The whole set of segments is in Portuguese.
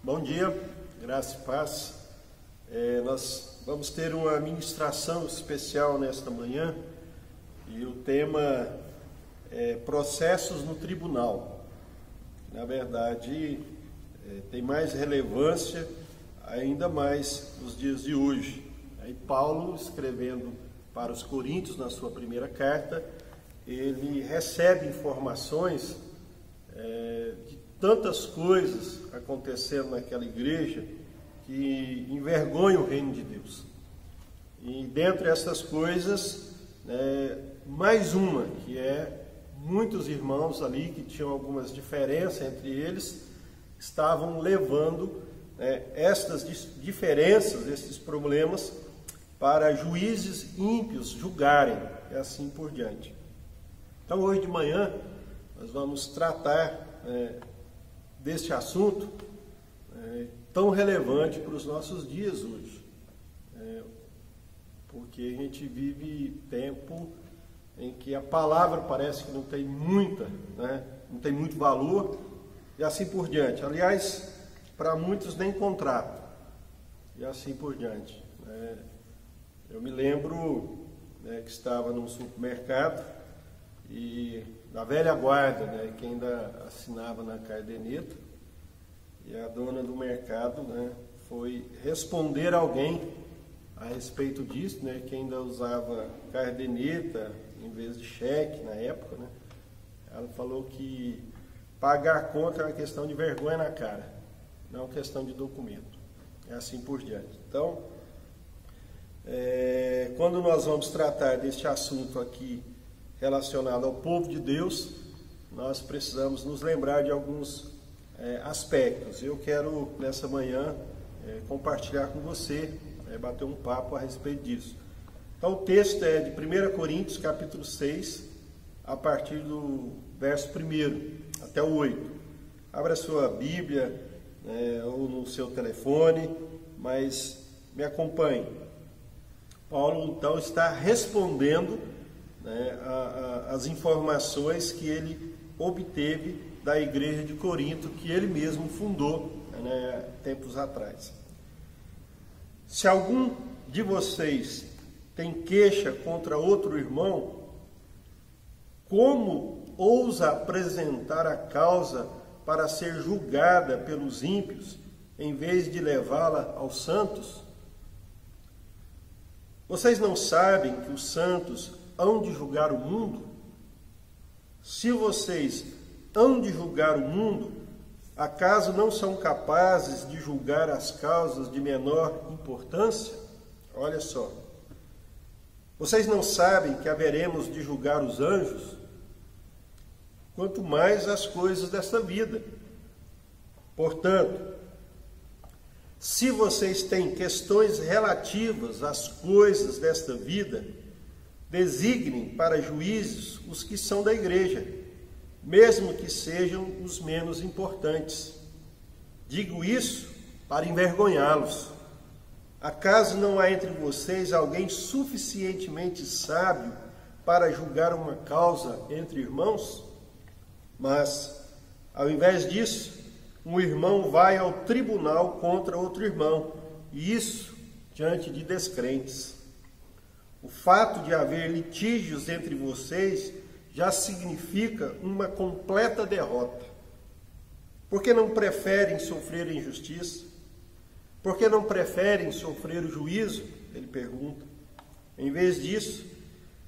Bom dia, graça e paz. Nós vamos ter uma ministração especial nesta manhã e o tema é processos no tribunal. Na verdade, tem mais relevância, ainda mais nos dias de hoje. Aí Paulo, escrevendo para os Coríntios, na sua primeira carta, ele recebe informações de tantas coisas acontecendo naquela igreja que envergonham o reino de Deus. E dentre essas coisas, mais uma, que é muitos irmãos ali que tinham algumas diferenças entre eles, estavam levando estas diferenças, esses problemas, para juízes ímpios julgarem, e assim por diante. Então, hoje de manhã, nós vamos tratar deste assunto tão relevante para os nossos dias hoje. Porque a gente vive tempo em que a palavra parece que não tem não tem muito valor, e assim por diante. Aliás, para muitos nem contrato, e assim por diante. Eu me lembro que estava num supermercado e da velha guarda, que ainda assinava na caderneta, e a dona do mercado foi responder a alguém a respeito disso, que ainda usava caderneta em vez de cheque na época. Ela falou que pagar a conta é uma questão de vergonha na cara, não é uma questão de documento, e assim por diante. Então, quando nós vamos tratar deste assunto aqui relacionado ao povo de Deus, nós precisamos nos lembrar de alguns aspectos. Eu quero, nessa manhã, compartilhar com você, bater um papo a respeito disso. Então, o texto é de 1 Coríntios, capítulo 6, a partir do verso 1 até o 8. Abra a sua Bíblia ou no seu telefone, mas me acompanhe. Paulo, então, está respondendo as informações que ele obteve da igreja de Corinto, que ele mesmo fundou tempos atrás. Se algum de vocês tem queixa contra outro irmão, como ousa apresentar a causa para ser julgada pelos ímpios, em vez de levá-la aos santos? Vocês não sabem que os santos hão de julgar o mundo? Se vocês hão de julgar o mundo, acaso não são capazes de julgar as causas de menor importância? Olha só. Vocês não sabem que haveremos de julgar os anjos? Quanto mais as coisas desta vida. Portanto, se vocês têm questões relativas às coisas desta vida, designem para juízes os que são da igreja, mesmo que sejam os menos importantes. Digo isso para envergonhá-los. Acaso não há entre vocês alguém suficientemente sábio para julgar uma causa entre irmãos? Mas, ao invés disso, um irmão vai ao tribunal contra outro irmão, e isso diante de descrentes. O fato de haver litígios entre vocês já significa uma completa derrota. Por que não preferem sofrer injustiça? Por que não preferem sofrer o juízo? Ele pergunta. Em vez disso,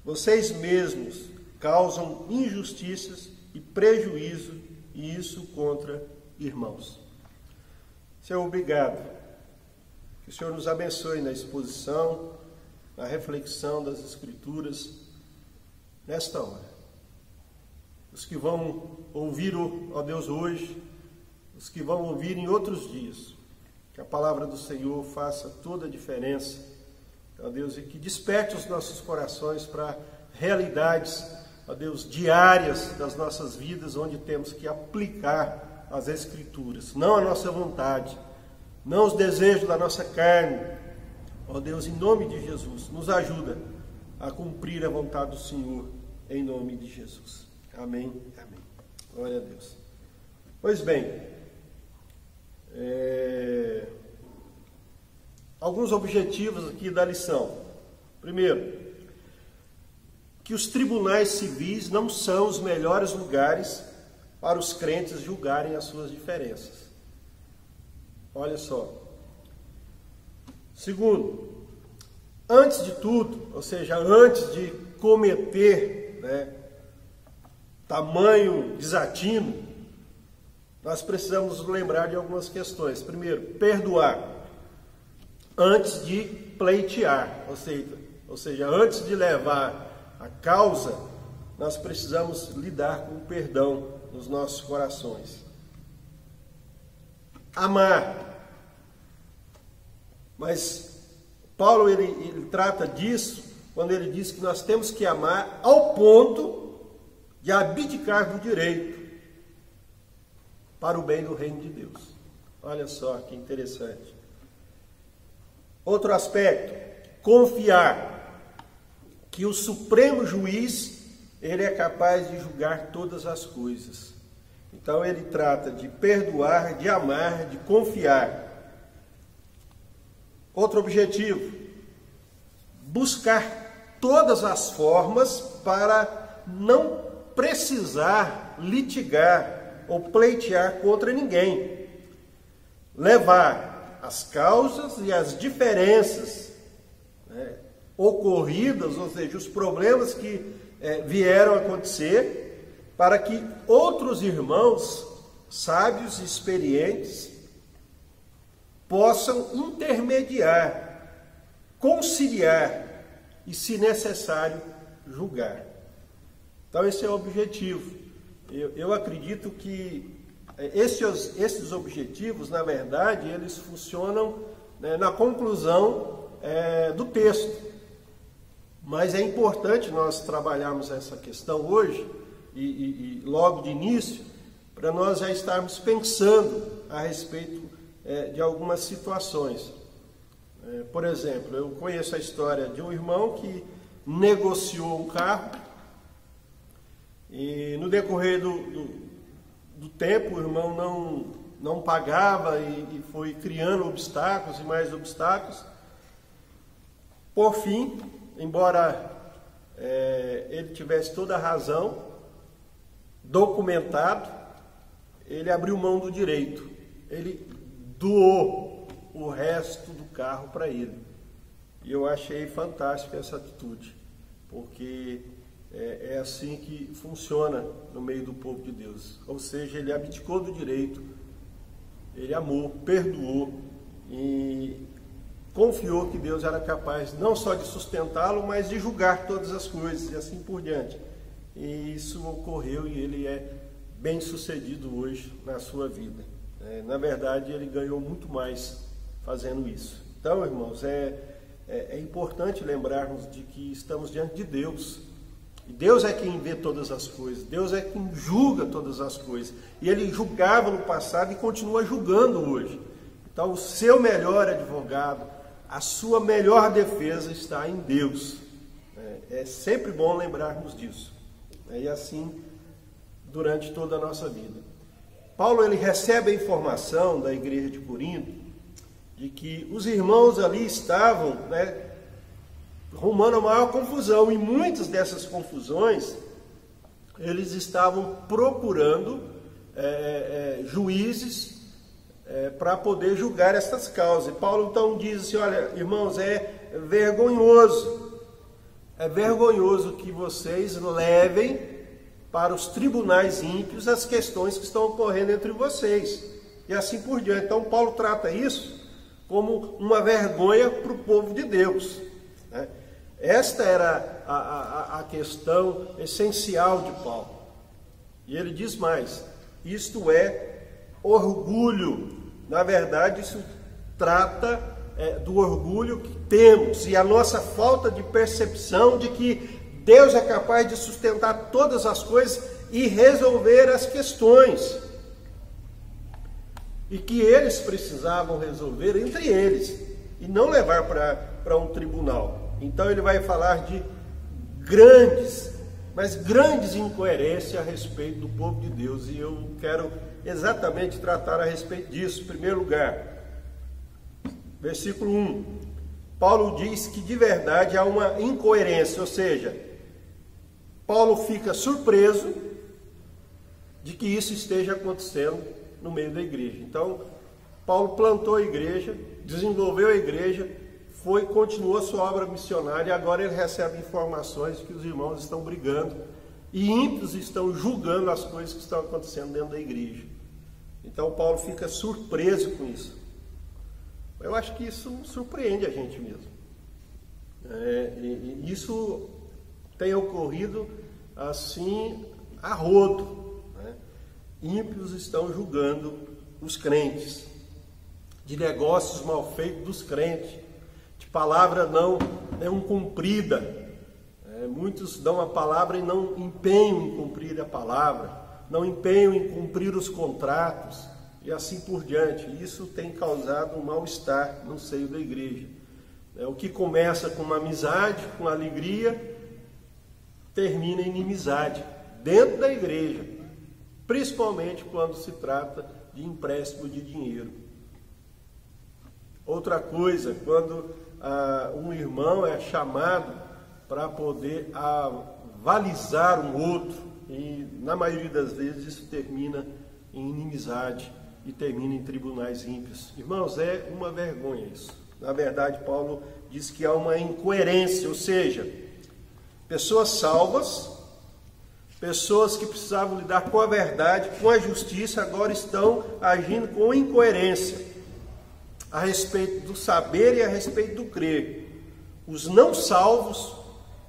vocês mesmos causam injustiças e prejuízo, e isso contra irmãos. Senhor, obrigado. Que o Senhor nos abençoe na exposição, na reflexão das Escrituras, nesta hora. Os que vão ouvir, ó Deus, hoje, os que vão ouvir em outros dias, que a palavra do Senhor faça toda a diferença, ó Deus, e que desperte os nossos corações para realidades, ó Deus, diárias das nossas vidas, onde temos que aplicar as Escrituras, não a nossa vontade, não os desejos da nossa carne. Ó Deus, em nome de Jesus, nos ajuda a cumprir a vontade do Senhor, em nome de Jesus. Amém. Amém. Glória a Deus. Pois bem, Alguns objetivos aqui da lição. Primeiro, que os tribunais civis não são os melhores lugares para os crentes julgarem as suas diferenças. Olha só. Segundo, antes de tudo, ou seja, antes de cometer, tamanho desatino, nós precisamos lembrar de algumas questões. Primeiro, perdoar antes de pleitear, ou seja, antes de levar a causa, nós precisamos lidar com o perdão nos nossos corações. Amar. Mas Paulo ele trata disso quando ele diz que nós temos que amar ao ponto de abdicar do direito para o bem do reino de Deus. Olha só que interessante. Outro aspecto, confiar que o Supremo Juiz, ele é capaz de julgar todas as coisas. Então ele trata de perdoar, de amar, de confiar. Outro objetivo, buscar todas as formas para não precisar litigar ou pleitear contra ninguém. Levar as causas e as diferenças ocorridas, ou seja, os problemas que vieram a acontecer, para que outros irmãos sábios e experientes possam intermediar, conciliar e, se necessário, julgar. Então esse é o objetivo. Eu acredito que esses objetivos, na verdade, eles funcionam na conclusão do texto. Mas é importante nós trabalharmos essa questão hoje e logo de início, para nós já estarmos pensando a respeito de algumas situações. Por exemplo, eu conheço a história de um irmão que negociou um carro e no decorrer do tempo o irmão não pagava e foi criando obstáculos e mais obstáculos. Por fim, embora ele tivesse toda a razão, documentado, ele abriu mão do direito. Ele doou o resto do carro para ele. E eu achei fantástica essa atitude, porque é assim que funciona no meio do povo de Deus. Ou seja, ele abdicou do direito, ele amou, perdoou e confiou que Deus era capaz não só de sustentá-lo, mas de julgar todas as coisas e assim por diante. E isso ocorreu e ele é bem sucedido hoje na sua vida. Na verdade, ele ganhou muito mais fazendo isso. Então, irmãos, é importante lembrarmos de que estamos diante de Deus. E Deus é quem vê todas as coisas, Deus é quem julga todas as coisas. E Ele julgava no passado e continua julgando hoje. Então, o seu melhor advogado, a sua melhor defesa está em Deus. É sempre bom lembrarmos disso. E assim, durante toda a nossa vida. Paulo ele recebe a informação da igreja de Corinto de que os irmãos ali estavam rumando a maior confusão, e muitas dessas confusões eles estavam procurando juízes para poder julgar essas causas. E Paulo então diz assim: olha, irmãos, é vergonhoso que vocês levem para os tribunais ímpios as questões que estão ocorrendo entre vocês, e assim por diante. Então Paulo trata isso como uma vergonha para o povo de Deus. Esta era a questão essencial de Paulo. E ele diz mais: isto é orgulho. Na verdade, isso trata do orgulho que temos e a nossa falta de percepção de que Deus é capaz de sustentar todas as coisas e resolver as questões. E que eles precisavam resolver entre eles e não levar para um tribunal. Então ele vai falar de grandes incoerências a respeito do povo de Deus. E eu quero exatamente tratar a respeito disso. Em primeiro lugar, versículo 1, Paulo diz que de verdade há uma incoerência, ou seja, Paulo fica surpreso de que isso esteja acontecendo no meio da igreja. Então, Paulo plantou a igreja, desenvolveu a igreja, continuou sua obra missionária, e agora ele recebe informações de que os irmãos estão brigando e ímpios estão julgando as coisas que estão acontecendo dentro da igreja. Então Paulo fica surpreso com isso. Eu acho que isso surpreende a gente mesmo. E isso tem ocorrido assim a rodo, né? Ímpios estão julgando os crentes, de negócios mal feitos dos crentes, de palavra não cumprida. Muitos dão a palavra e não empenham em cumprir a palavra, não empenham em cumprir os contratos e assim por diante. Isso tem causado um mal-estar no seio da igreja. O que começa com uma amizade, com alegria, termina em inimizade dentro da igreja, principalmente quando se trata de empréstimo de dinheiro. Outra coisa, quando um irmão é chamado para poder avalizar um outro, e na maioria das vezes isso termina em inimizade e termina em tribunais ímpios. Irmãos, é uma vergonha isso. Na verdade, Paulo diz que há uma incoerência, ou seja, pessoas salvas, pessoas que precisavam lidar com a verdade, com a justiça, agora estão agindo com incoerência a respeito do saber e a respeito do crer. Os não salvos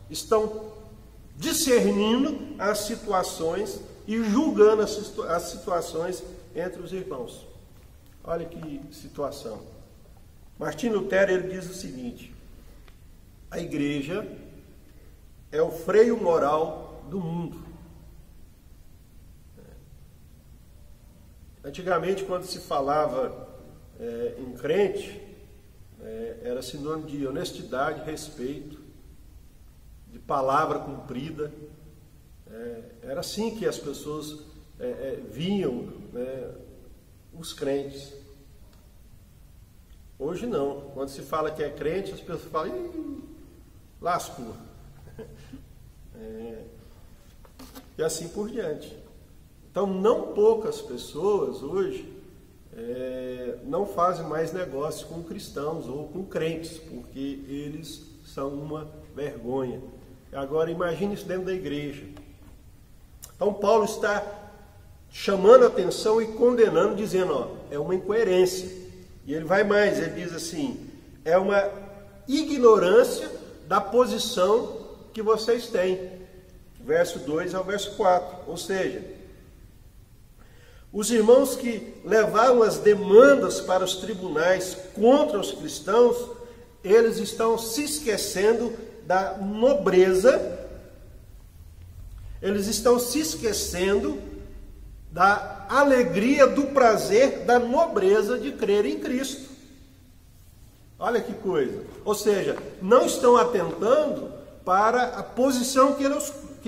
estão discernindo as situações e julgando as situações entre os irmãos. Olha que situação. Martinho Lutero, ele diz o seguinte: a igreja é o freio moral do mundo. Antigamente, quando se falava em crente, era sinônimo de honestidade, respeito, de palavra cumprida. Era assim que as pessoas viam os crentes. Hoje não. Quando se fala que é crente, as pessoas falam: ih, lascou. E assim por diante. Então, não poucas pessoas hoje não fazem mais negócio com cristãos ou com crentes, porque eles são uma vergonha. Agora, imagine isso dentro da igreja. Então, Paulo está chamando a atenção e condenando, dizendo, é uma incoerência. E ele vai mais, ele diz assim, é uma ignorância da posição que vocês têm. Verso 2 ao verso 4. Ou seja, os irmãos que levaram as demandas para os tribunais contra os cristãos, eles estão se esquecendo da nobreza, eles estão se esquecendo da alegria, do prazer, da nobreza de crer em Cristo. Olha que coisa. Ou seja, não estão atentando para a posição que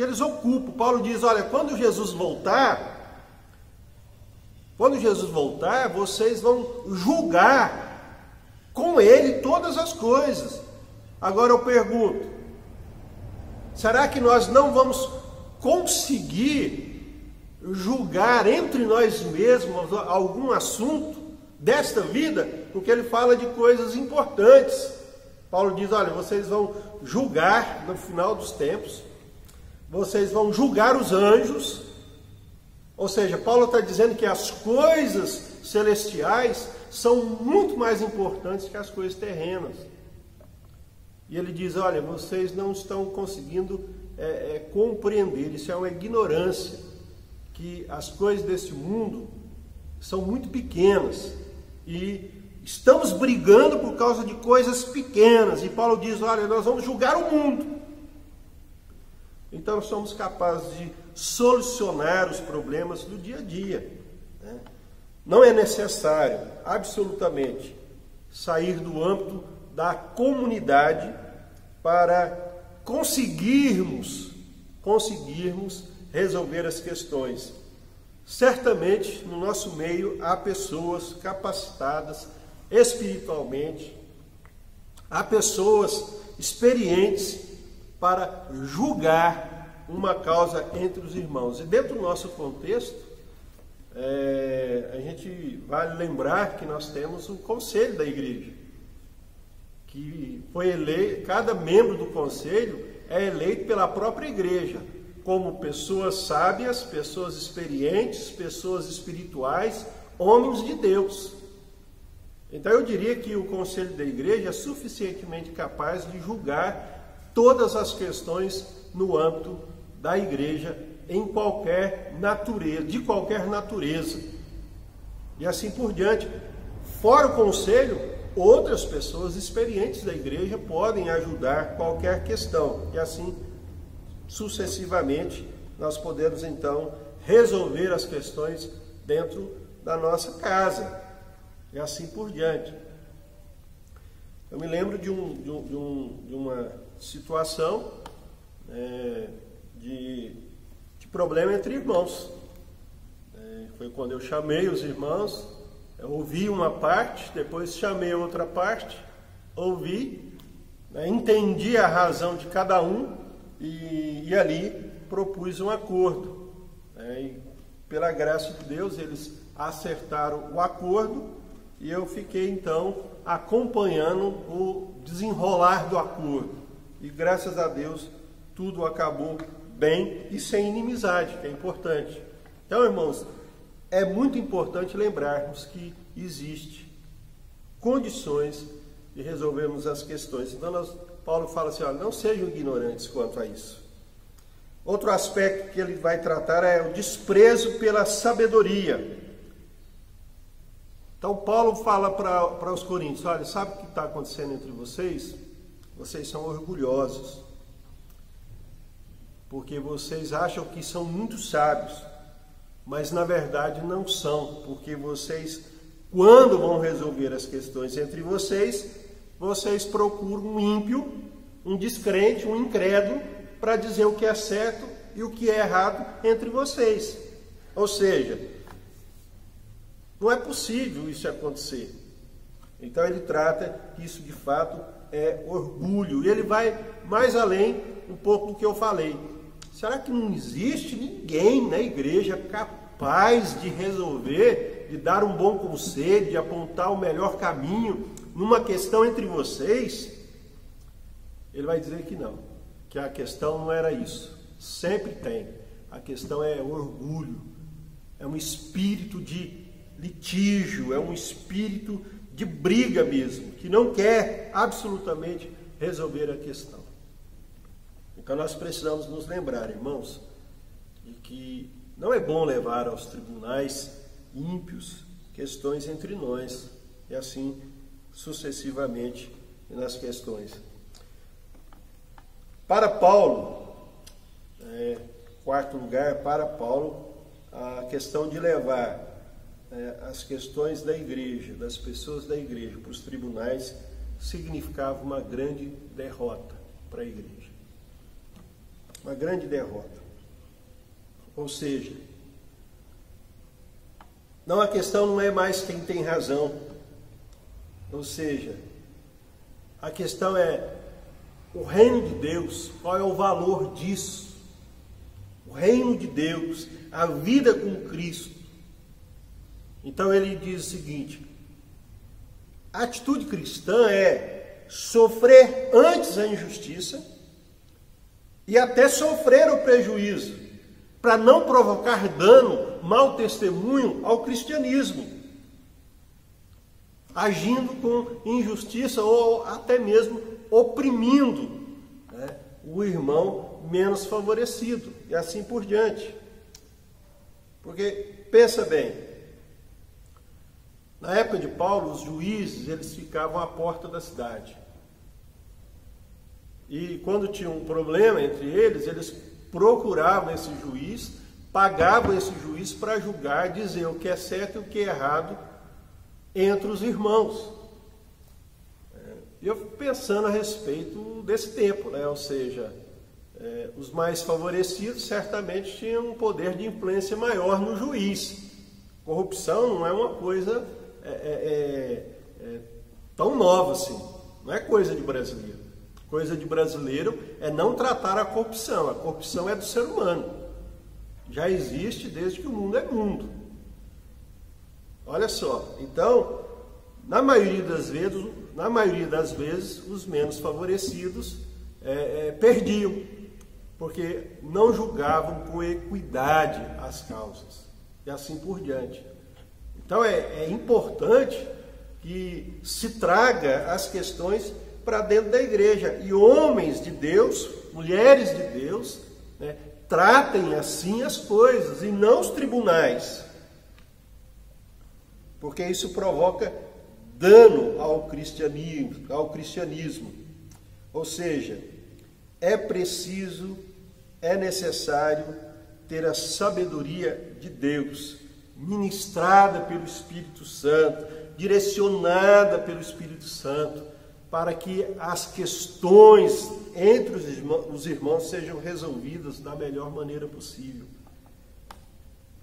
eles ocupam. Paulo diz, olha, quando Jesus voltar, vocês vão julgar com ele todas as coisas. Agora eu pergunto, será que nós não vamos conseguir julgar entre nós mesmos algum assunto desta vida? Porque ele fala de coisas importantes. Paulo diz, olha, vocês vão julgar no final dos tempos, vocês vão julgar os anjos. Ou seja, Paulo está dizendo que as coisas celestiais são muito mais importantes que as coisas terrenas. E ele diz, olha, vocês não estão conseguindo compreender, isso é uma ignorância, que as coisas desse mundo são muito pequenas e estamos brigando por causa de coisas pequenas. E Paulo diz, olha, nós vamos julgar o mundo. Então nós somos capazes de solucionar os problemas do dia a dia, né? Não é necessário, absolutamente, sair do âmbito da comunidade para conseguirmos resolver as questões. certamente no nosso meio há pessoas capacitadas espiritualmente, há pessoas experientes para julgar uma causa entre os irmãos. E dentro do nosso contexto, a gente vale lembrar que nós temos um conselho da igreja, que foi eleito, cada membro do conselho é eleito pela própria igreja, como pessoas sábias, pessoas experientes, pessoas espirituais, homens de Deus. Então eu diria que o conselho da igreja é suficientemente capaz de julgar todas as questões no âmbito da igreja, em qualquer natureza, de qualquer natureza. E assim por diante. Fora o conselho, outras pessoas experientes da igreja podem ajudar qualquer questão. E assim, sucessivamente, nós podemos então resolver as questões dentro da nossa casa. E assim por diante. Eu me lembro de uma situação de problema entre irmãos. Foi quando eu chamei os irmãos, eu ouvi uma parte, depois chamei outra parte, ouvi, entendi a razão de cada um e ali propus um acordo. E pela graça de Deus, eles acertaram o acordo e eu fiquei então acompanhando o desenrolar do acordo. E graças a Deus tudo acabou bem e sem inimizade, que é importante. Então, irmãos, é muito importante lembrarmos que existe condições de resolvermos as questões. Então, Paulo fala assim, olha, não sejam ignorantes quanto a isso. Outro aspecto que ele vai tratar é o desprezo pela sabedoria. Então, Paulo fala para os coríntios, olha, sabe o que está acontecendo entre vocês? Vocês são orgulhosos, porque vocês acham que são muito sábios, mas na verdade não são, porque vocês, quando vão resolver as questões entre vocês, vocês procuram um ímpio, um descrente, um incrédulo, para dizer o que é certo e o que é errado entre vocês. Ou seja, não é possível isso acontecer. Então ele trata que isso de fato é orgulho. E ele vai mais além um pouco do que eu falei. Será que não existe ninguém na igreja capaz de resolver, de dar um bom conselho, de apontar o melhor caminho numa questão entre vocês? Ele vai dizer que não, que a questão não era isso. Sempre tem. A questão é orgulho, é um espírito de litígio, é um espírito de briga mesmo, que não quer absolutamente resolver a questão. Então nós precisamos nos lembrar, irmãos, de que não é bom levar aos tribunais ímpios questões entre nós, e assim sucessivamente nas questões. Para Paulo, quarto lugar, para Paulo, a questão de levar as questões da igreja, das pessoas da igreja para os tribunais, significava uma grande derrota para a igreja. Uma grande derrota. Ou seja, a questão não é mais quem tem razão. Ou seja, a questão é o reino de Deus, qual é o valor disso? O reino de Deus, a vida com Cristo. Então ele diz o seguinte: a atitude cristã é sofrer antes a injustiça e até sofrer o prejuízo, para não provocar dano, mau testemunho ao cristianismo, agindo com injustiça ou até mesmo oprimindo o irmão menos favorecido, e assim por diante. Porque, pensa bem, na época de Paulo, os juízes, eles ficavam à porta da cidade. E quando tinha um problema entre eles, eles procuravam esse juiz, pagavam esse juiz para julgar, dizer o que é certo e o que é errado entre os irmãos. E eu fico pensando a respeito desse tempo, ou seja, os mais favorecidos certamente tinham um poder de influência maior no juiz. Corrupção não é uma coisa tão nova assim, não é coisa de brasileiro. Coisa de brasileiro é não tratar a corrupção é do ser humano. Já existe desde que o mundo é mundo. Olha só, então, na maioria das vezes, os menos favorecidos perdiam, porque não julgavam com equidade as causas, e assim por diante. Então é importante que se traga as questões para dentro da igreja, e homens de Deus, mulheres de Deus, né, tratem assim as coisas, e não os tribunais, porque isso provoca dano ao cristianismo. Ou seja, é necessário ter a sabedoria de Deus, ministrada pelo Espírito Santo, direcionada pelo Espírito Santo, para que as questões entre os irmãos sejam resolvidas da melhor maneira possível.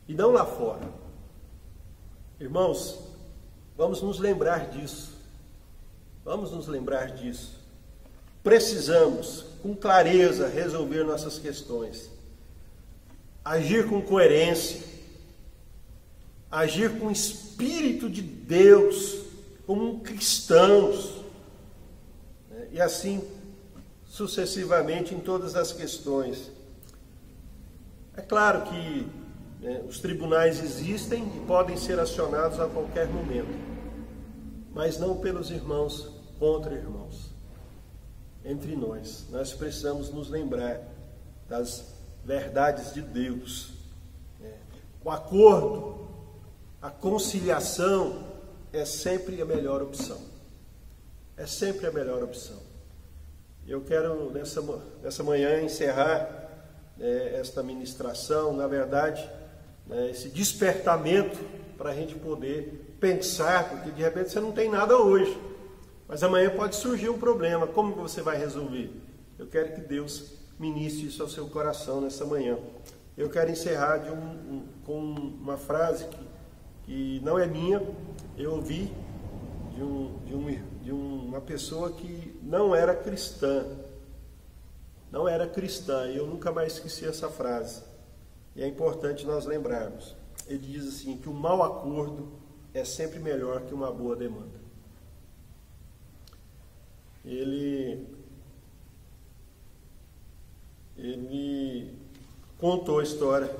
E não lá fora. Irmãos, vamos nos lembrar disso. Vamos nos lembrar disso. Precisamos, com clareza, resolver nossas questões. Agir com coerência. Agir com o Espírito de Deus, como cristãos. E assim, sucessivamente, em todas as questões. É claro que os tribunais existem e podem ser acionados a qualquer momento, mas não pelos irmãos contra irmãos. Entre nós precisamos nos lembrar das verdades de Deus. O acordo, a conciliação é sempre a melhor opção. É sempre a melhor opção. Eu quero nessa manhã encerrar esta ministração, na verdade, esse despertamento para a gente poder pensar, porque de repente você não tem nada hoje, mas amanhã pode surgir um problema. Como você vai resolver? Eu quero que Deus ministre isso ao seu coração nessa manhã. Eu quero encerrar com uma frase que não é minha, eu ouvi de uma pessoa que não era cristã, e eu nunca mais esqueci essa frase, e é importante nós lembrarmos. Ele diz assim, que um mau acordo é sempre melhor que uma boa demanda. Ele contou a história,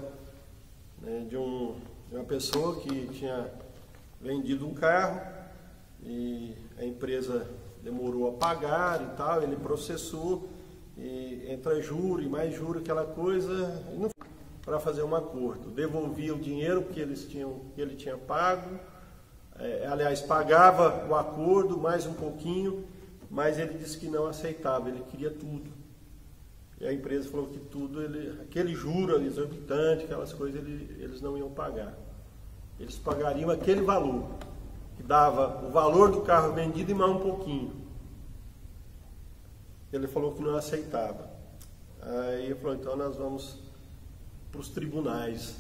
né, de uma pessoa que tinha vendido um carro e a empresa demorou a pagar e tal, ele processou, e entra juro e mais juro, aquela coisa, para fazer um acordo. Devolvia o dinheiro que ele tinha pago, aliás, pagava o acordo mais um pouquinho, mas ele disse que não aceitava, ele queria tudo. E a empresa falou que tudo, aquele juro exorbitante, aquelas coisas, eles não iam pagar. Eles pagariam aquele valor, que dava o valor do carro vendido e mais um pouquinho. Ele falou que não aceitava. Aí ele falou, então nós vamos para os tribunais.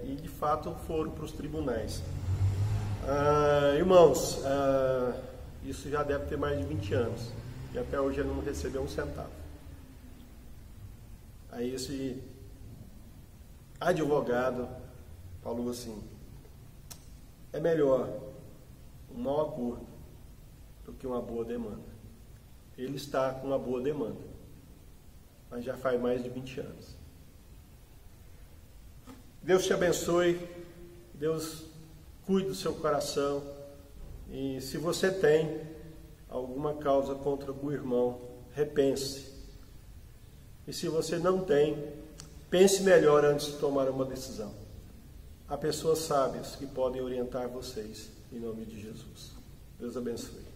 E de fato foram para os tribunais. Irmãos, isso já deve ter mais de 20 anos. E até hoje ele não recebeu um centavo. Aí esse advogado falou assim, é melhor um mau acordo do que uma boa demanda. Ele está com uma boa demanda, mas já faz mais de 20 anos. Deus te abençoe, Deus cuide do seu coração, e se você tem alguma causa contra o irmão, repense. E se você não tem, pense melhor antes de tomar uma decisão. Há pessoas sábias que podem orientar vocês, em nome de Jesus. Deus abençoe.